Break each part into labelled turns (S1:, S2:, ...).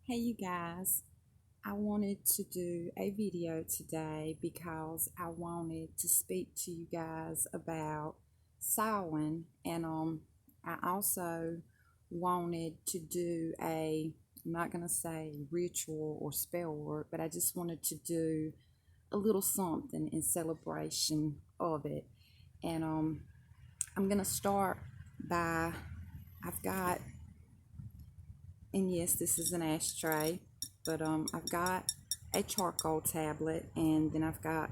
S1: Hey you guys, I wanted to do a video today because I wanted to speak to you guys about Samhain, and I also wanted to do I'm not going to say ritual or spell work, but I just wanted to do a little something in celebration of it. And I'm going to start by I've got and yes, this is an ashtray, but I've got a charcoal tablet, and then I've got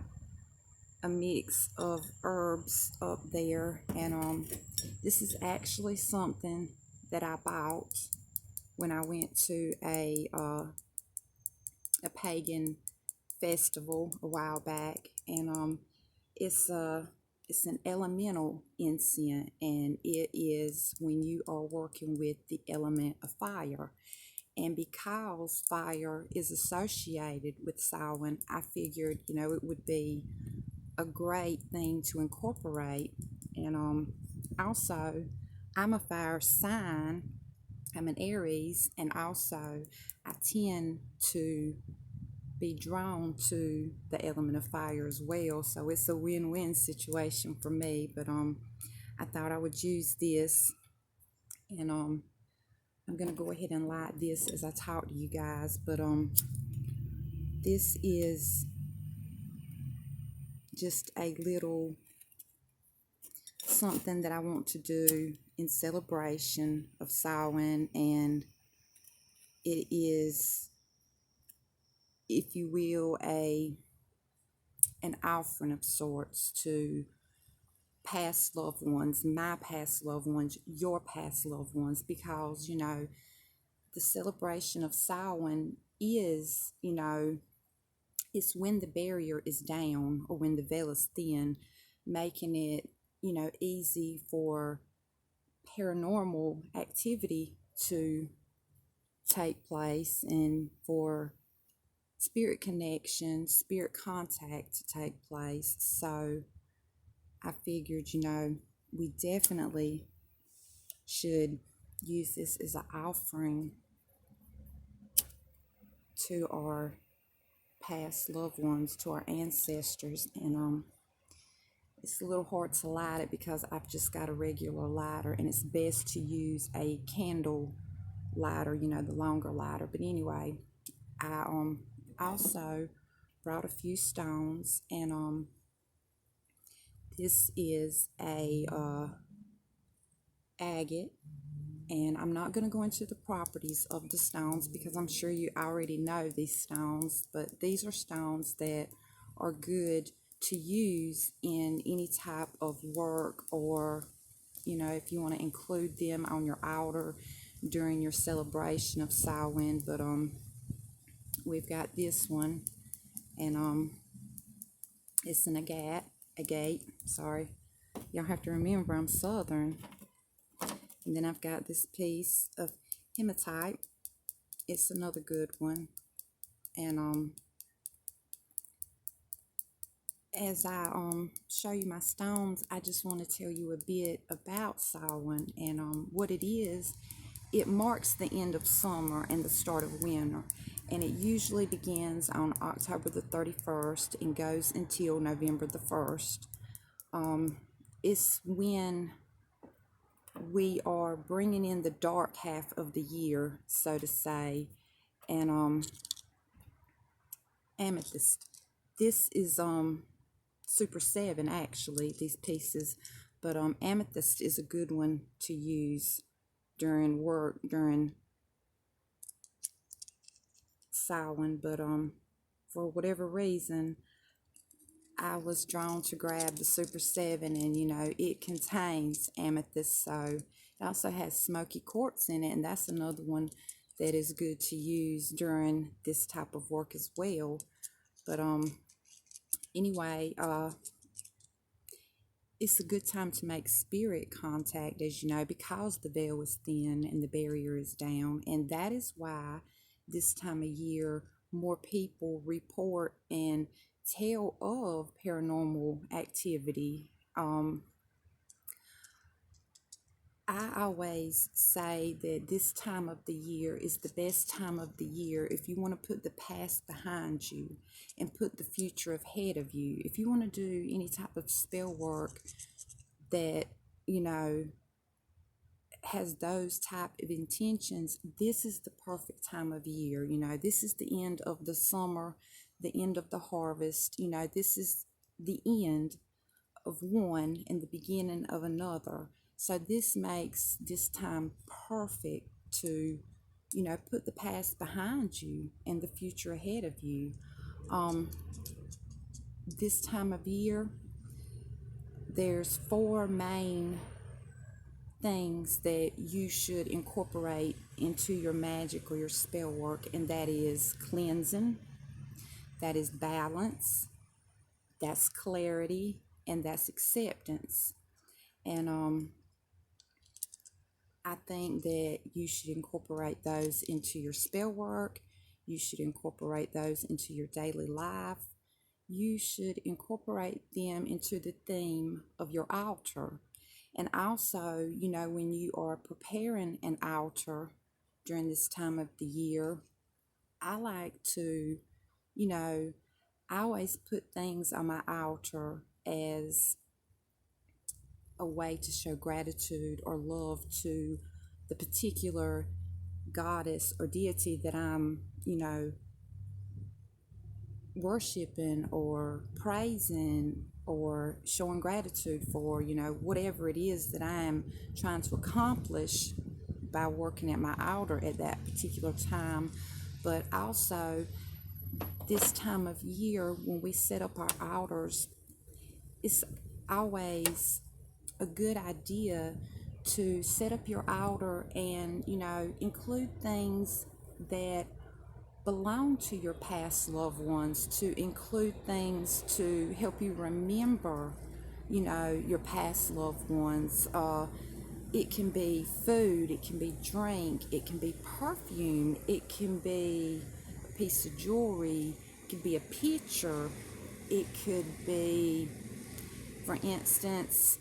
S1: a mix of herbs up there, and this is actually something that I bought when I went to a pagan festival a while back, and it's a it's an elemental incense, and it is when you are working with the element of fire. And because fire is associated with Samhain, I figured, it would be a great thing to incorporate. And also, I'm a fire sign. I'm an Aries, and also I tend to be drawn to the element of fire as well. So it's a win-win situation for me. But I thought I would use this, and I'm gonna go ahead and light this as I talk to you guys. But this is just a little something that I want to do in celebration of Samhain, and it is, if you will, an offering of sorts to past loved ones, my past loved ones, your past loved ones, because the celebration of Samhain is, it's when the barrier is down or when the veil is thin, making it, easy for paranormal activity to take place and for spirit connection, spirit contact to take place. So I figured, we definitely should use this as an offering to our past loved ones, to our ancestors. And it's a little hard to light it because I've just got a regular lighter, and it's best to use a candle lighter, the longer lighter. But anyway, I also brought a few stones, and this is a agate, and I'm not going to go into the properties of the stones because I'm sure you already know these stones, but these are stones that are good to use in any type of work, or if you want to include them on your altar during your celebration of Samhain. But we've got this one, and it's an agate, sorry, y'all have to remember I'm southern. And then I've got this piece of hematite. It's another good one. And as I show you my stones, I just want to tell you a bit about Samhain, and what it is. It marks the end of summer and the start of winter, and it usually begins on October the 31st and goes until November the 1st. It's when we are bringing in the dark half of the year, so to say. And Amethyst, this is Super 7 actually, these pieces, but Amethyst is a good one to use during work, during Samhain. But for whatever reason, I was drawn to grab the Super 7, and it contains amethyst, so it also has smoky quartz in it, and that's another one that is good to use during this type of work as well. But anyway, it's a good time to make spirit contact, as you know, because the veil is thin and the barrier is down, and that is why this time of year more people report and tell of paranormal activity. I always say that this time of the year is the best time of the year if you want to put the past behind you and put the future ahead of you. If you want to do any type of spell work that, you know, has those type of intentions, this is the perfect time of year. You know, this is the end of the summer, the end of the harvest. You know, this is the end of one and the beginning of another. So this makes this time perfect to, you know, put the past behind you and the future ahead of you. Um, this time of year, there's four main things that you should incorporate into your magic or your spell work, and that is cleansing, that is balance, that's clarity, and that's acceptance. And I think that you should incorporate those into your spell work. You should incorporate those into your daily life. You should incorporate them into the theme of your altar. And also, you know, when you are preparing an altar during this time of the year, I like to, you know, I always put things on my altar as a way to show gratitude or love to the particular goddess or deity that I'm, you know, worshiping or praising or showing gratitude for, you know, whatever it is that I am trying to accomplish by working at my altar at that particular time. But also, this time of year when we set up our altars, it's always a good idea to set up your altar and, you know, include things that belong to your past loved ones, to include things to help you remember, you know, your past loved ones. It can be food, it can be drink, it can be perfume, it can be a piece of jewelry, it could be a picture, it could be, for instance,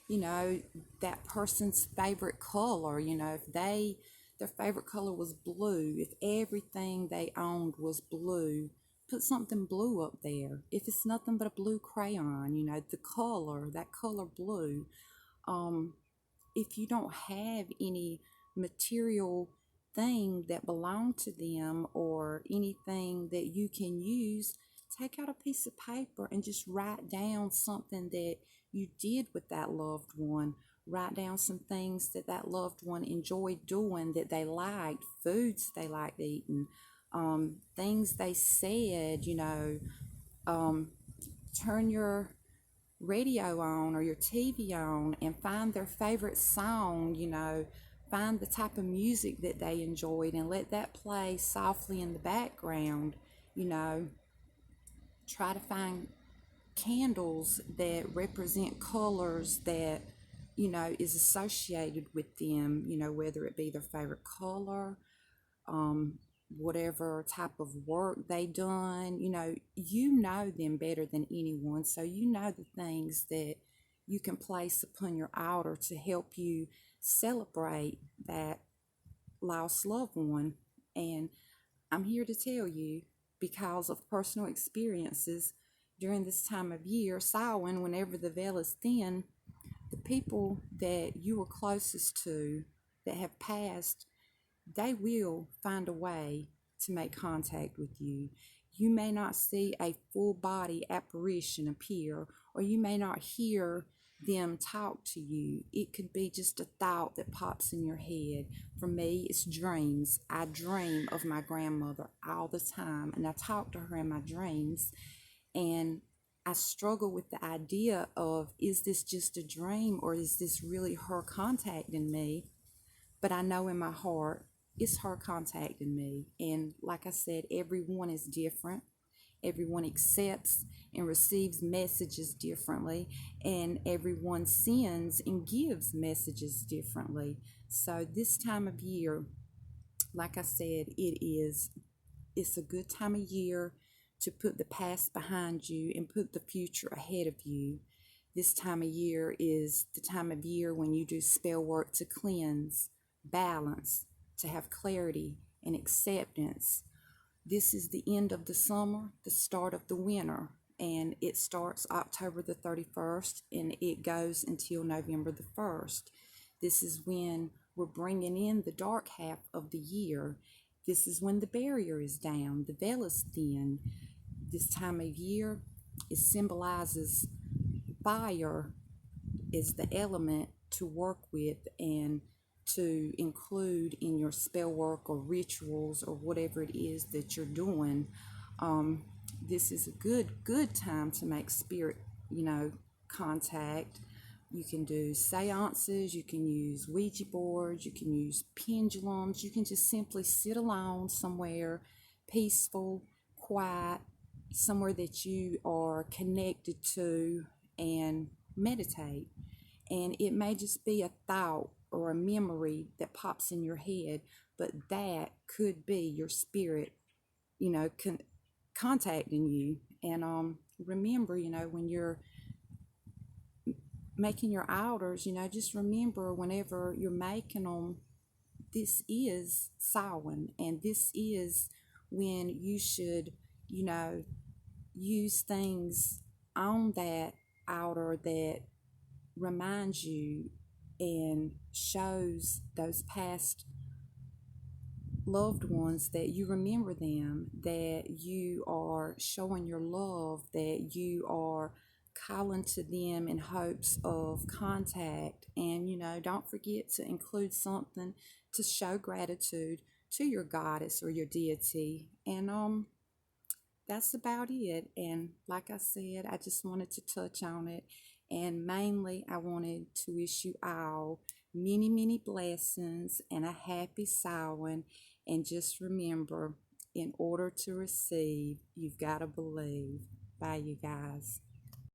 S1: you know, that person's favorite color. You know, if their favorite color was blue, if everything they owned was blue, put something blue up there. If it's nothing but a blue crayon, you know, the color, that color blue. If you don't have any material thing that belong to them or anything that you can use, take out a piece of paper and just write down something that you did with that loved one. Write down some things that that loved one enjoyed doing, that they liked, foods they liked eating, things they said. You know, turn your radio on or your TV on and find their favorite song. You know, find the type of music that they enjoyed and let that play softly in the background. You know, try to find candles that represent colors that, you know, is associated with them, you know, whether it be their favorite color, whatever type of work they done. You know them better than anyone, so you know the things that you can place upon your altar to help you celebrate that lost loved one. And I'm here to tell you, because of personal experiences during this time of year, Samhain, whenever the veil is thin, the people that you were closest to that have passed, they will find a way to make contact with you. You may not see a full body apparition appear, or you may not hear them talk to you. It could be just a thought that pops in your head. For me, it's dreams. I dream of my grandmother all the time, and I talk to her in my dreams. And I struggle with the idea of, is this just a dream or is this really her contacting me? But I know in my heart it's her contacting me. And like I said, everyone is different. Everyone accepts and receives messages differently, and everyone sends and gives messages differently. So this time of year, like I said, it's a good time of year to put the past behind you and put the future ahead of you. This time of year is the time of year when you do spell work to cleanse, balance, to have clarity and acceptance. This is the end of the summer, the start of the winter, and it starts October the 31st and it goes until November the 1st. This is when we're bringing in the dark half of the year. This is when the barrier is down, the veil is thin. This time of year, it symbolizes fire is the element to work with and to include in your spell work or rituals or whatever it is that you're doing. This is a good time to make spirit, contact. You can do seances, you can use Ouija boards, you can use pendulums, you can just simply sit alone somewhere peaceful, quiet, somewhere that you are connected to and meditate. And it may just be a thought or a memory that pops in your head, but that could be your spirit, contacting you. And remember, when you're making your altars, just remember whenever you're making them, this is Samhain, and this is when you should, use things on that altar that reminds you and shows those past loved ones that you remember them, that you are showing your love, that you are calling to them in hopes of contact. And don't forget to include something to show gratitude to your goddess or your deity. And that's about it. And like I said, I just wanted to touch on it. And mainly, I wanted to wish you all many, many blessings and a happy Samhain. And just remember, in order to receive, you've got to believe. Bye, you guys.